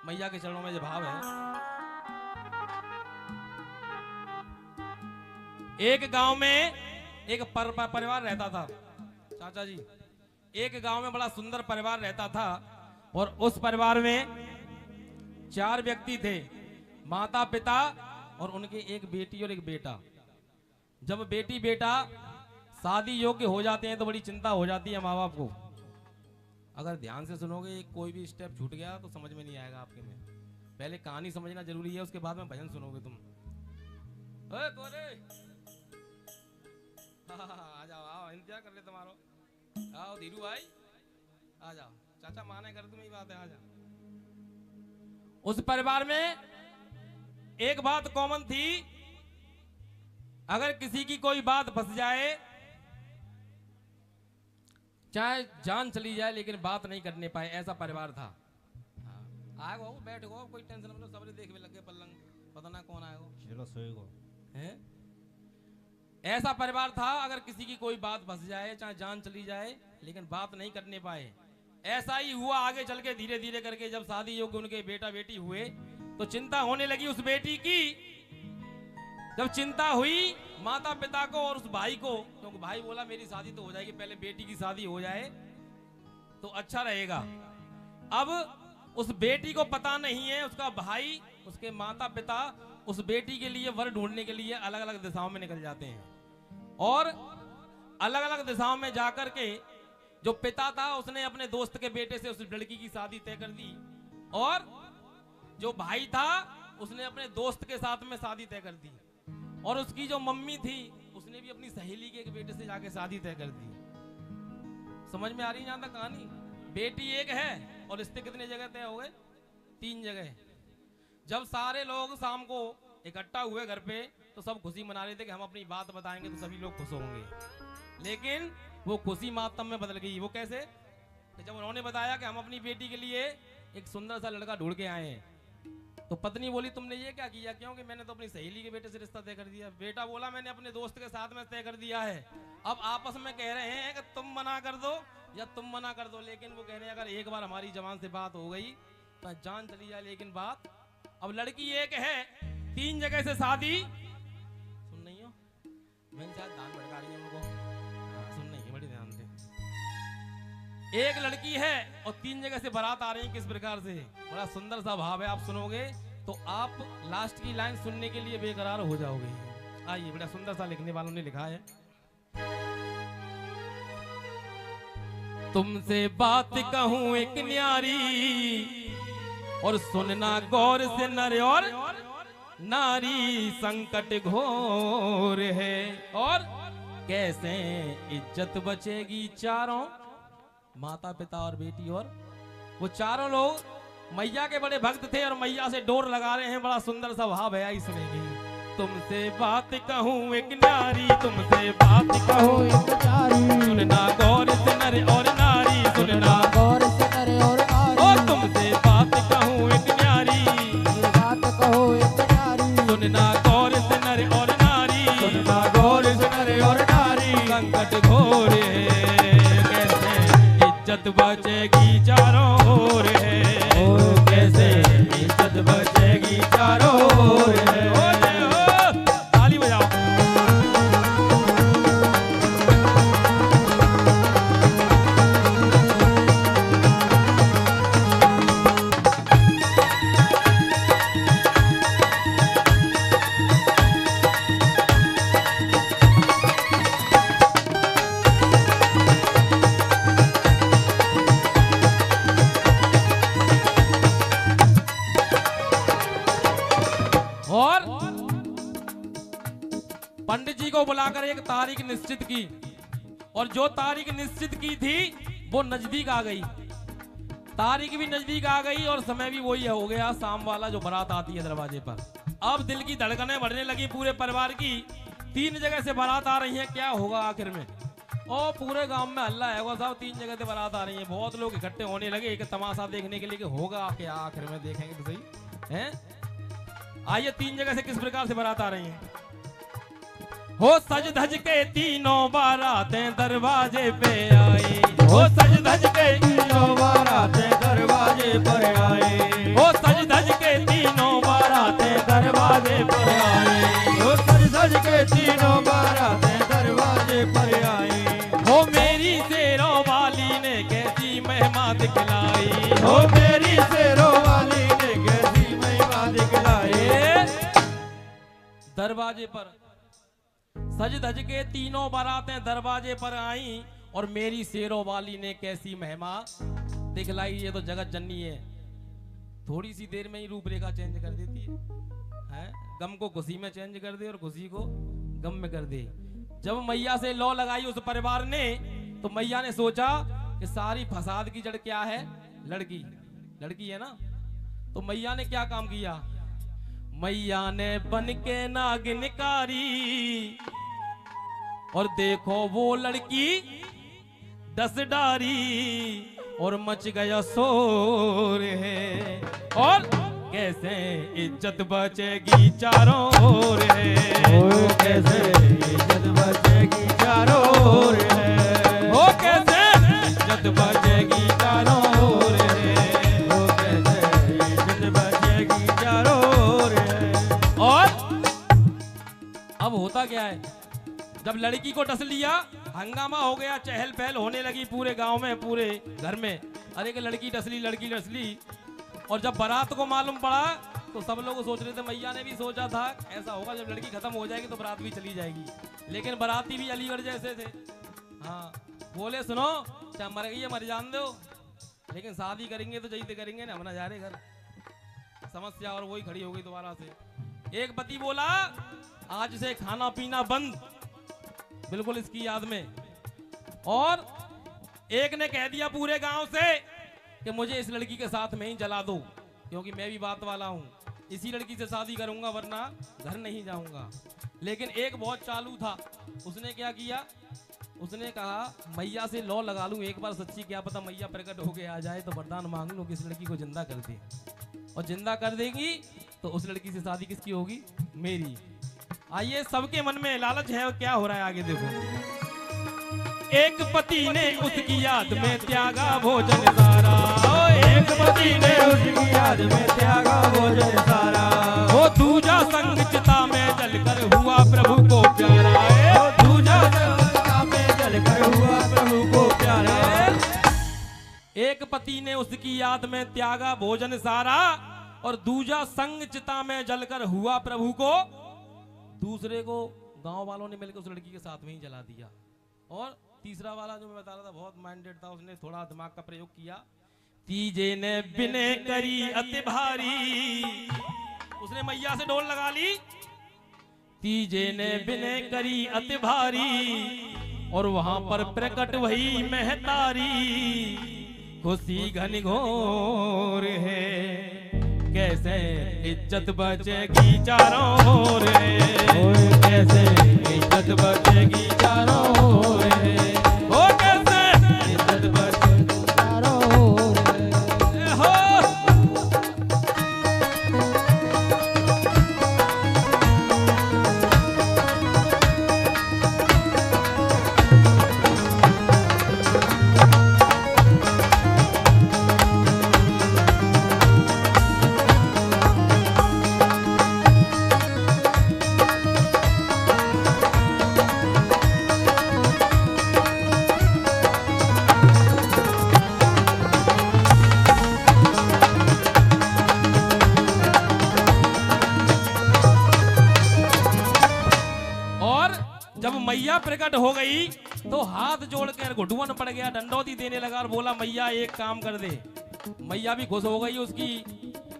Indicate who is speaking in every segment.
Speaker 1: मैया के चरणों में जो भाव है। एक गांव में एक परिवार रहता था चाचा जी। एक गांव में बड़ा सुंदर परिवार रहता था और उस परिवार में 4 व्यक्ति थे, माता पिता और उनके एक बेटी और एक बेटा। जब बेटी बेटा शादी योग्य हो जाते हैं तो बड़ी चिंता हो जाती है माँ बाप को। अगर ध्यान से सुनोगे कोई भी स्टेप छूट गया तो समझ में नहीं आएगा आपके में। पहले कहानी समझना जरूरी है, उसके बाद में भजन सुनोगे तुम। आ जाओ, आओ, इंतजार कर ले तुम्हारो। आओ धीरू भाई, आ जाओ, चाचा माने कर तुम्हें बात है, आ जाओ। उस परिवार में एक बात कॉमन थी, अगर किसी की कोई बात फंस जाए, चाहे जान चली जाए, लेकिन बात नहीं करने पाए, ऐसा परिवार था। आएगो बैठो, कोई टेंशन मत लो, सबरे देखने लगे पलंग, पता ना कौन आएगो, चलो सोएगो हैं। ऐसा परिवार था, अगर किसी की कोई बात फंस जाए, चाहे जान चली जाए, लेकिन बात नहीं करने पाए। ऐसा ही हुआ आगे चल के, धीरे धीरे करके जब शादी योग्य उनके बेटा बेटी हुए तो चिंता होने लगी उस बेटी की। जब चिंता हुई माता पिता को और उस भाई को, क्योंकि भाई बोला मेरी शादी तो हो जाएगी, पहले बेटी की शादी हो जाए तो अच्छा रहेगा। अब उस बेटी को पता नहीं है, उसका भाई, उसके माता पिता उस बेटी के लिए वर ढूंढने के लिए अलग अलग दिशाओं में निकल जाते हैं और अलग अलग दिशाओं में जाकर के जो पिता था उसने अपने दोस्त के बेटे से उस लड़की की शादी तय कर दी और जो भाई था उसने अपने दोस्त के साथ में शादी तय कर दी और उसकी जो मम्मी थी उसने भी अपनी सहेली के एक बेटे से जाके शादी तय कर दी। समझ में आ रही है जहां तक कहानी? बेटी एक है और रिश्ते कितने जगह तय हो गए? 3 जगह। जब सारे लोग शाम को इकट्ठा हुए घर पे तो सब खुशी मना रहे थे कि हम अपनी बात बताएंगे तो सभी लोग खुश होंगे, लेकिन वो खुशी मातम में बदल गई। वो कैसे? तो जब उन्होंने बताया कि हम अपनी बेटी के लिए एक सुंदर सा लड़का ढूंढ के आए हैं तो पत्नी बोली तुमने ये क्या किया? क्योंकि मैंने तो अपनी सहेली के बेटे से रिश्ता तय कर दिया। बेटा बोला मैंने अपने दोस्त के साथ में तय कर दिया है। अब आपस में कह रहे हैं कि तुम मना कर दो या तुम मना कर दो, लेकिन वो कह रहे हैं अगर एक बार हमारी जबान से बात हो गई तो जान चली जाए, लेकिन बात। अब लड़की एक है, 3 जगह से शादी सुन नहीं हो, मैंने शायद दान भड़का रही है उनको, सुन नहीं बड़ी ध्यान से। एक लड़की है और 3 जगह से बारात आ रही है। किस प्रकार से? बड़ा सुंदर सा भाव है, आप सुनोगे तो आप लास्ट की लाइन सुनने के लिए बेकरार हो जाओगे। आइए, बड़ा सुंदर सा लिखने वालों ने लिखा है, तुमसे बात कहूं एक न्यारी और सुनना गौर से नर और नारी, संकट घोर है और कैसे इज्जत बचेगी चारों, माता पिता और बेटी। और वो चारों लोग मैया के बड़े भक्त थे और मैया से डोर लगा रहे हैं। बड़ा सुंदर सा भाव है, आई सुनेगी। तुमसे बात कहूं एक नारी, तुमसे बात कहूं एक नारी, सुनना गौर से नर और नारी, सुनना गौर से नर और नारी। और तुमसे बात कहूं एक नारी, बात कहो एक नारी, सुनना गौर से नर और नारी, सुनना गौर से नर और नारी, संकट घोर है कैसे इज्जत बचेगी चारों ओर है, कैसे इज्जत बचेगी चारों ओर है। ताली बजाओ। और पंडित जी को बुलाकर एक तारीख निश्चित की और जो तारीख निश्चित की थी वो नजदीक आ गई। तारीख भी नजदीक आ गई और समय भी वही हो गया, शाम वाला जो बारात आती है दरवाजे पर। अब दिल की धड़कनें बढ़ने लगी पूरे परिवार की। 3 जगह से बारात आ रही है, क्या होगा आखिर में? और पूरे गांव में हल्ला है वो साहब, 3 जगह से बारात आ रही है। बहुत लोग इकट्ठे होने लगे एक तमाशा देखने के लिए कि होगा क्या आखिर में, देखेंगे तो सही है। आइए 3 जगह से किस प्रकार से बारात आ रही है। हो सज धज के तीनों बारातें दरवाजे पे आई, हो सज धज के तीनों बारातें दरवाजे पर आई, हो सज दरवाजे पर। सज धज के तीनों बारातें दरवाजे पर आई और मेरी शेरों वाली ने कैसी महिमा दिखलाई। ये तो जगत जननी है, थोड़ी सी देर में ही रूपरेखा चेंज कर देती है? गम को खुशी में चेंज कर दे और खुशी को गम में कर दे। जब मैया से लौ लगाई उस परिवार ने, तो मैया ने सोचा कि सारी फसाद की जड़ क्या है? लड़की। लड़की है ना। तो मैया ने क्या काम किया? मैया ने बन के नागिनकारी और देखो वो लड़की 10 डारी और मच गया शोर है। और कैसे इज्जत बचेगी चारों ओर है,
Speaker 2: कैसे इज्जत बचेगी चारों ओर है,
Speaker 1: ओ कैसे इज्जत बचेगी चारों ओर है,
Speaker 2: ओ कैसे इज्जत बचेगी चारों ओर है।
Speaker 1: और अब होता क्या है, जब लड़की को डस लिया, हंगामा हो गया, चहल पहल होने लगी पूरे गांव में, पूरे घर में। अरे कि लड़की डस ली, लड़की डस ली। और जब बारात को मालूम पड़ा तो सब लोग सोच रहे थे, मैया ने भी सोचा था ऐसा होगा, जब लड़की खत्म हो जाएगी तो बारात भी चली जाएगी। लेकिन बाराती भी अलीगढ़ जैसे थे। हाँ, बोले सुनो, चाहे मर गई है मर जान दो, लेकिन शादी करेंगे तो जैसे करेंगे ना, अपना जा रहे घर। समस्या और वही खड़ी हो गई दोबारा से। एक पति बोला आज से खाना पीना बंद, बिल्कुल इसकी याद में। और एक ने कह दिया पूरे गांव से कि मुझे इस लड़की के साथ में ही जला दो, क्योंकि मैं भी बात वाला हूं, इसी लड़की से शादी करूंगा वरना घर नहीं जाऊंगा। लेकिन एक बहुत चालू था, उसने क्या किया, उसने कहा मैया से लौ लगा लूं एक बार सच्ची, क्या पता मैया प्रकट होके आ जाए तो वरदान मांग लूं कि इस लड़की को जिंदा कर दे। और जिंदा कर देगी तो उस लड़की से शादी किसकी होगी? मेरी। आइए, सबके मन में लालच है, और क्या हो रहा है आगे देखो। एक पति ने उसकी याद में त्यागा भोजन सारा,
Speaker 2: एक पति ने उसकी याद में त्यागा भोजन सारा,
Speaker 1: वो दूजा संग चिता में जलकर हुआ प्रभु को प्यारा,
Speaker 2: वो दूजा संग चिता में जलकर हुआ प्रभु को प्यारा।
Speaker 1: एक पति ने उसकी याद में त्यागा भोजन सारा और दूजा संग चिता में जलकर हुआ प्रभु को, दूसरे को गांव वालों ने मिलकर उस लड़की के साथ में ही जला दिया। और तीसरा वाला जो मैं बता रहा था बहुत माइंडेड था, उसने थोड़ा दिमाग का प्रयोग किया। तीजे ने बिने करी अति भारी, उसने मैया से डोल लगा ली। तीजे ने बिने करी अति भारी और वहां पर प्रकट वही महतारी, खुशी घनघोर है, कैसे इज्जत बचेगी चारों ओर है,
Speaker 2: कैसे इज्जत बचेगी चारों ओर है,
Speaker 1: ओ कैसे
Speaker 2: इज्जत बचेगी चारों ओर है।
Speaker 1: हो। मैया प्रकट हो गई तो हाथ जोड़कर घुटुवन पड़ गया, डंडौती देने लगा और बोला मैया एक काम कर दे। मैया भी खुश हो गई, उसकी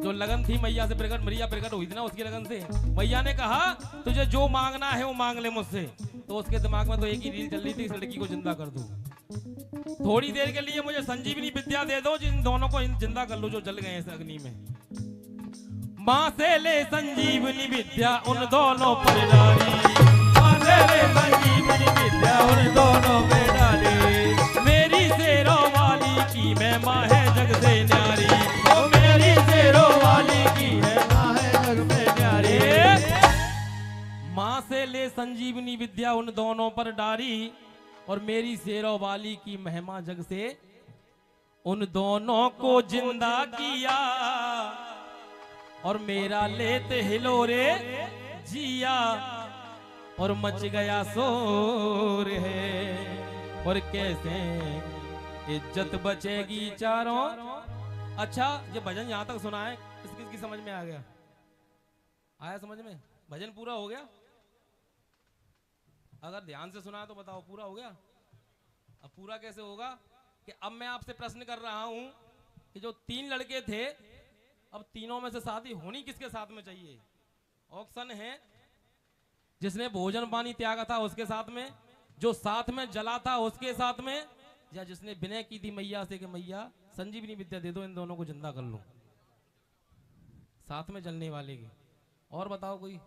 Speaker 1: जो लगन थी मैया से प्रकट, मैया प्रकट हुई थी ना उसकी लगन से। मैया ने कहा तुझे जो मांगना है वो मांग ले मुझसे। तो उसके दिमाग में तो एक ही रील चल रही थी, इस लड़की को जिंदा कर दूं, थोड़ी देर के लिए मुझे संजीवनी विद्या दे दो, जिन दोनों को जिंदा कर लो जो जल गए इस अग्नि में। माँ से ले संजीवनी विद्या उन दोनों पर डाली,
Speaker 2: माँ से ले संजीवनी विद्या उन दोनों पे डाली।
Speaker 1: मेरी शेरों वाली की मैं माँ है जग से न्यारी,
Speaker 2: ओ मेरी शेरों वाली की है माँ है जग में न्यारी।
Speaker 1: माँ से ले संजीवनी विद्या उन दोनों पर डाली और मेरी शेरों वाली की महिमा जग से उन दोनों को जिंदा किया और मेरा लेते हिलोरे जिया और मच गया शोर है और कैसे इज्जत बचेगी चारों। अच्छा, ये भजन यहाँ तक सुना है, किसकी समझ में आ गया? आया समझ में? भजन पूरा हो गया? अगर ध्यान से सुना तो बताओ पूरा हो गया? अब पूरा कैसे होगा कि अब मैं आपसे प्रश्न कर रहा हूं कि जो 3 लड़के थे, अब तीनों में से शादी होनी किसके साथ में चाहिए? ऑप्शन है जिसने भोजन पानी त्यागा था उसके साथ में, जो साथ में जला था उसके साथ में, या जिसने विनय की थी मैया से कि मैया संजीवनी विद्या दे दो, इन दोनों को जिंदा कर लो। साथ में जलने वाले की। और बताओ कोई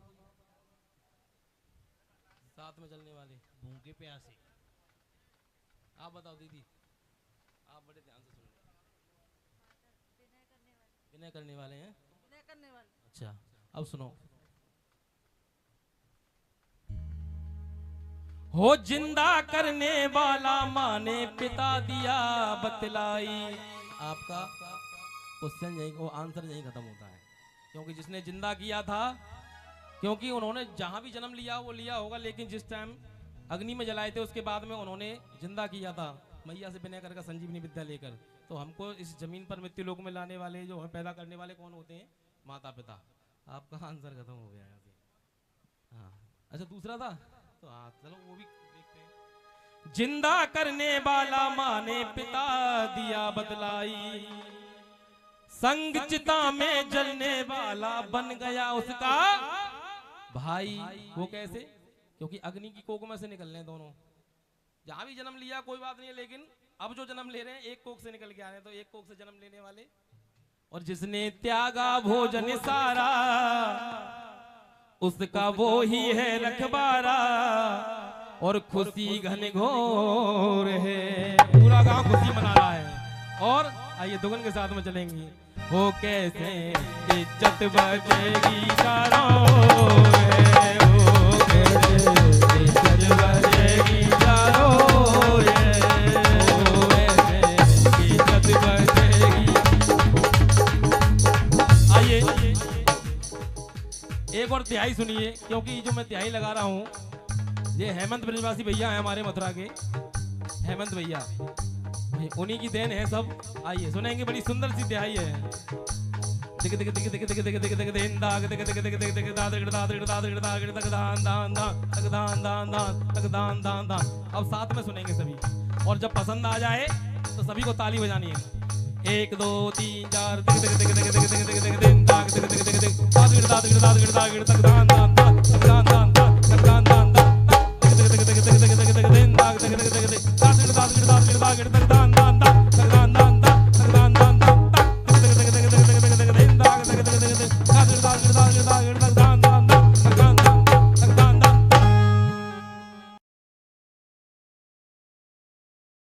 Speaker 1: साथ में जलने वाले?
Speaker 2: भूखे प्यासे।
Speaker 1: आप बताओ दीदी, आप बड़े ध्यान से सुन रहे। विनय करने वाले हैं?
Speaker 3: विनय करने वाले।
Speaker 1: अच्छा, अब सुनो। हो जिंदा करने वाला माने पिता दिया बतलाई। आपका क्वेश्चन यही, वो आंसर यही खत्म होता है, क्योंकि जिसने जिंदा किया था, क्योंकि उन्होंने जहां भी जन्म लिया वो लिया होगा, लेकिन जिस टाइम अग्नि में जलाए थे उसके बाद में उन्होंने जिंदा किया था मैया से विनय करके संजीवनी विद्या लेकर। तो हमको इस जमीन पर मृत्यु लोक में लाने वाले, जो हमें पैदा करने वाले कौन होते हैं? माता पिता। आपका आंसर खत्म हो गया यहाँ से। हाँ, अच्छा दूसरा था तो हाँ चलो वो भी देखते हैं। जिंदा करने वाला माने पिता दिया बतलाई, संग चिता में जलने वाला बन गया उसका भाई। वो कैसे? क्योंकि अग्नि की कोख में से निकल रहे हैं दोनों, जहां भी जन्म लिया कोई बात नहीं है, लेकिन अब जो जन्म ले रहे हैं एक कोख से निकल के आ रहे हैं, तो एक कोख से जन्म लेने वाले। और जिसने त्यागा भोजन सारा उसका वो ही है रखबारा, और खुशी घन घोर है। पूरा गांव खुशी मना रहा है। और आइए दुगन के साथ में चलेंगे। हो कैसे इज्जत बचेगी चारों ओर, हो कैसे इज्जत बचेगी चारों ओर, हो कैसे इज्जत बचेगी। आइए एक और तिहाई सुनिए, क्योंकि जो मैं तिहाई लगा रहा हूँ ये हेमंत ब्रजवासी भैया हैं हमारे मथुरा के, हेमंत भैया, उन्हीं की देन है सब। आइए सुनेंगे, बड़ी सुंदर सी तिहाई है। दिख दिख दिख दिख दिख दिख दिख दिख दिन दाग दिख दिख दिख दिख दिख दाद दाद दाद दाद दाद तक दान दान दान तक दान दान दान तक दान दान दान। अब साथ में सुनेंगे सभी, और जब पसंद आ जाए तो सभी को ताली बजानी है। 1 2 3 4 दिख दिख दिख दिख दिख दिख दिख दिन दाग दिख दिख दिख दिख दाद दाद दाद दाद तक दान